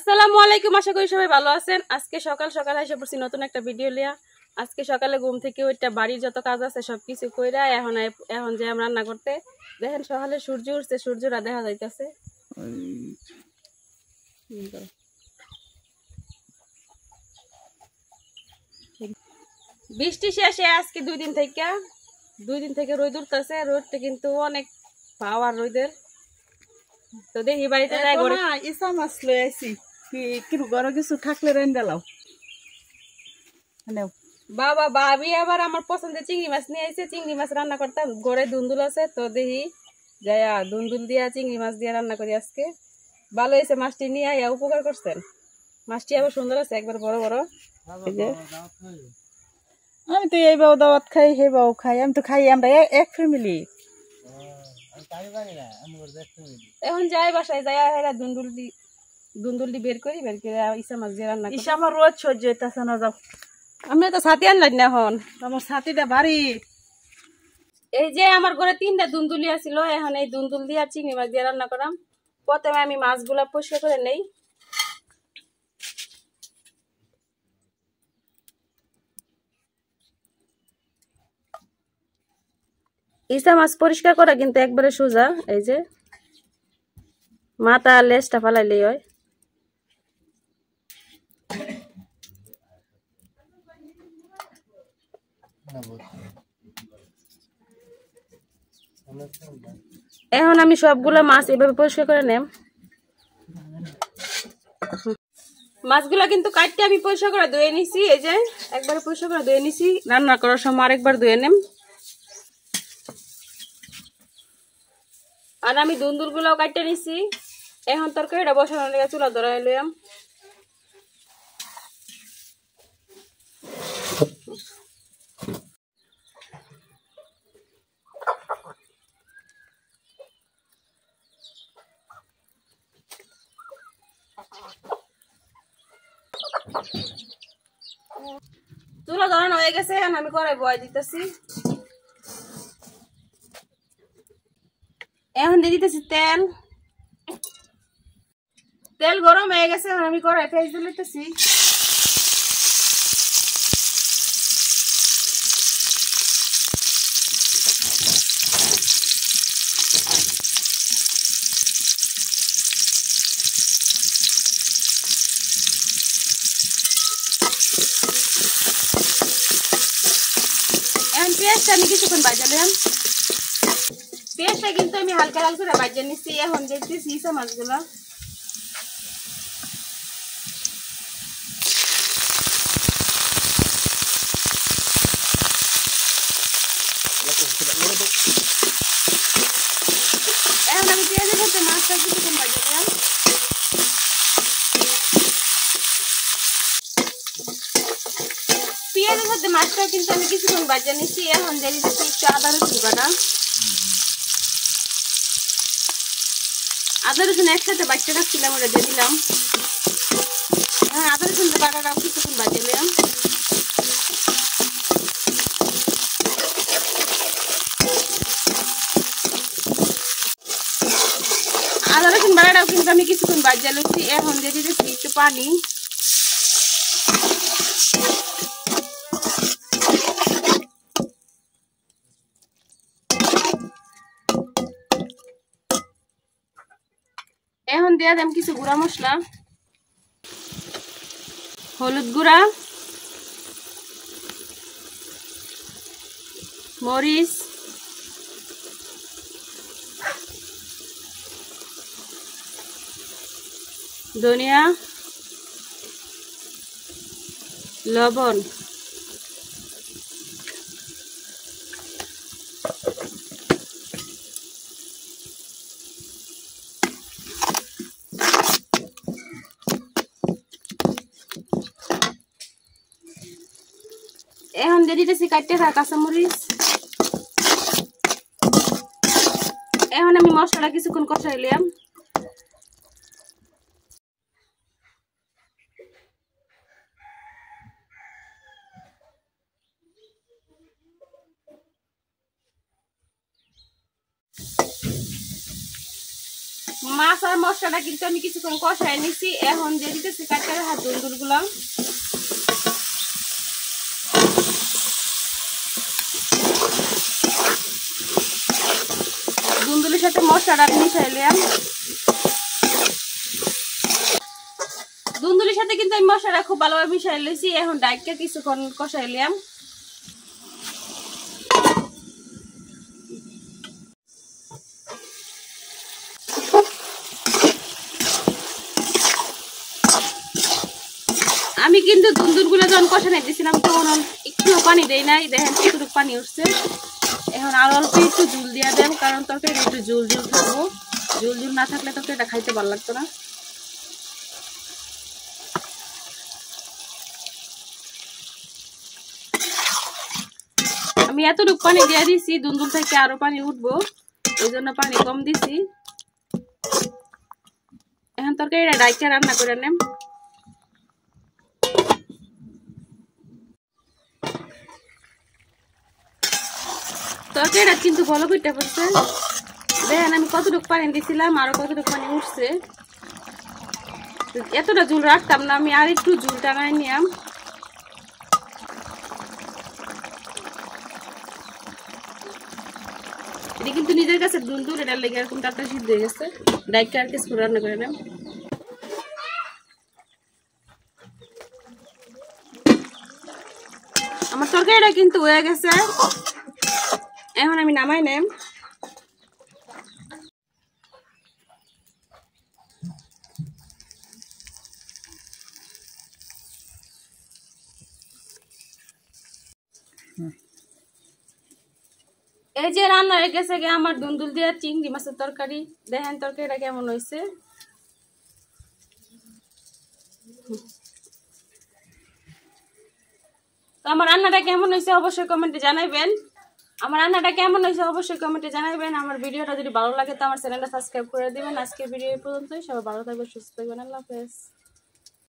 আসসালামু আলাইকুম, আশা করি সবাই ভালো আছেন। আজকে সকাল সকাল এসে পড়ছি নতুন একটা ভিডিও লিয়া। আজকে সকালে ঘুম থেকে ওইটা বাড়ির যত কাজ আছে সবকিছু কইরা এখন যে আমরা রান্না করতে দেখেন সকালে সূর্য উঠছে, সূর্যরা দেখা যাইতেছে। বৃষ্টি শেষে আজকে দুই দিন থেকে রোদ উঠতেছে। রোদটা কিন্তু অনেক পাওয়ার রোদের। তো দেখি বাড়িতে যাই ঘরে ইসা মাছ লই আইছি কি ঘরে কিছু থাকলে রেন দিলাও বাবা ভাবি আবার আমার পছন্দের চিংড়ি মাছ নিয়ে আইছে। চিংড়ি মাছ রান্না করতাম, ঘরে দুন্দুল আছে তো দেখি যাইয়া দুন্দুল দিয়া চিংড়ি মাছ দিয়ে রান্না করি আজকে। ভালো হয়েছে, মাছটি নিয়ে আইয়া উপকার করছেন। মাছটি আবার সুন্দর আছে, একবার বড় বড়। এই যে আমি তো এই বাউ দাওয়াত খাই হে বাউ খাই, আমি তো খাই, আমরা এক ফ্যামিলি। এখন যাই বাসায় যাইয়া হেরা দুন্দুল দি বের করে ইসা মাছ দিয়ে রান্না করি। ইসা আমার রোজ সহ্য হইতাছে না, যাও আমি তো ছাতি আনলাম না এখন, আমার ছাতিটা ভারী। এই যে আমার ঘরে 3টা দুন্দুলি আছিল, এখন এই দুন্দুল দিয়ে আর চিংড়ি মাছ দিয়ে রান্না করাম। প্রথমে আমি মাছগুলা পরিষ্কার করে নেই। ইসা মাছ পরিষ্কার করা কিন্তু একবারে সোজা, এই যে মাথা লেজটা ফালাইলেই হয়। এখন আমি সবগুলা মাছ এভাবে পরিষ্কার করে নেব। মাছগুলা কিন্তু কাটতে আমি পরিষ্কার করে ধুয়ে নিছি, এই যে একবারে পরিষ্কার করে ধুয়ে নিছি। রান্না করার সময় আরেকবার ধুয়ে নেম। আর আমি দুন্দুল গুলাও কাটতে নিছি। এখন তরকারিটা বসানোর লেগে চুলা ধরাই লইয়াম। চুলা ধরানো হয়ে গেছে, এখন আমি কড়াই বয় দিতেছি। এখন দিয়ে দিতেছি তেল। তেল গরম হয়ে গেছে, এখন আমি কড়াই পেঁয়াজ দিয়ে দিতেছি। এখন পেঁয়াজটা আমি কিছুক্ষণ ভাজালাম। পেঁয়াজটা কিন্তু আমি হালকা হালকা করে ভাজা নিচ্ছি। এখন দেখতেছি ইসা মাছগুলো। এখন আমি পেঁয়াজের সাথে মাছটা কিছুক্ষণ ভাজালাম। পেঁয়াজের সাথে মাছটাও কিন্তু আমি কিছুক্ষণ ভাজা নিচ্ছি। এখন দিয়ে দিচ্ছি একটু আদা রসুন বাটা। আদা রসুন একসাথে বাটতে রাখছিলাম, ওটা দিয়ে দিলাম। হ্যাঁ, আদা রসুন বাটাটাও কিছুক্ষণ ভাজলাম। আদা রসুন বাটাটাও কিন্তু আমি কিছুক্ষণ ভাজা লইছি। এখন দিয়ে দিতেছি একটু পানি। এখন দিয়ে দিলাম কিছু গুঁড়া মশলা, হলুদ গুঁড়া, মরিচ, ধনিয়া, লবণ। এখন দিয়ে দিতেছি কাটতে থাকা কাঁচামরিচ। এখন আমি মশলাটা কিছুক্ষণ কষাইলাম। মাছ আর মশলাটা কিন্তু আমি কিছুক্ষণ কষাই নিছি। এখন দিয়ে দিতেছি কাঁচা রাখা দুন্দুল গুলা। দুন্দুলের সাথে মশলাটা মিশাইলাম। দুন্দুলের সাথে কিন্তু আমি মশলাটা খুব ভালোভাবে মিশাই লইছি। এখন ডাইটকে কিছুক্ষণ কষাইলাম। আমি কিন্তু দুন্দুলগুলো যখন কষাই দিয়েছিলাম তখন একটু পানি দেই নাই, দেখেন কতটুকু পানি উঠছে। এখন আর অল্প একটু ঝুল দিয়ে দেব, কারণ তরকারিটা একটু ঝুল ঝুল থাকবো। ঝুল ঝুল না থাকলে তরকারিটা খাইতে ভালো লাগতো না। আমি এতটুকু পানি দিয়ে দিছি, দুন্দুল থেকে আরো পানি উঠবো, এই জন্য পানি কম দিছি। এখন তরকারিটা ডাইকে রান্না করে নেম। তরকারিটা কিন্তু ভালো করে পড়ছে। দেখেন আমি কতটুকু পানি দিছিলাম, আরো কতটুকু পানি উঠছে। এতটা ঝুল রাখতাম না, আমি আর একটু ঝুল টানাই নিলাম। এটা কিন্তু নিজের কাছে দুন্দুল, এটার লেগে এরকম টাটকা সিদ্ধ হয়ে গেছে। ডাইকে আর কিছু রান্না করে নেম। আমার তরকারিটা কিন্তু হয়ে গেছে, এখন আমি নামাই নেম। এই যে রান্না হয়ে গেছে আমার দুন্দুল দিয়ে চিংড়ি মাছের তরকারি। দেখেন তরকারিটা কেমন হয়েছে। তো আমার রান্নাটা কেমন হয়েছে অবশ্যই কমেন্টে জানাবেন। আমার ভিডিওটা যদি ভালো লাগে তো আমার চ্যানেলটা সাবস্ক্রাইব করে দিবেন। আজকের ভিডিও এই পর্যন্তই। সবাই ভালো থাকবেন, সুস্থ থাকবেন। আল্লাহ হাফেজ।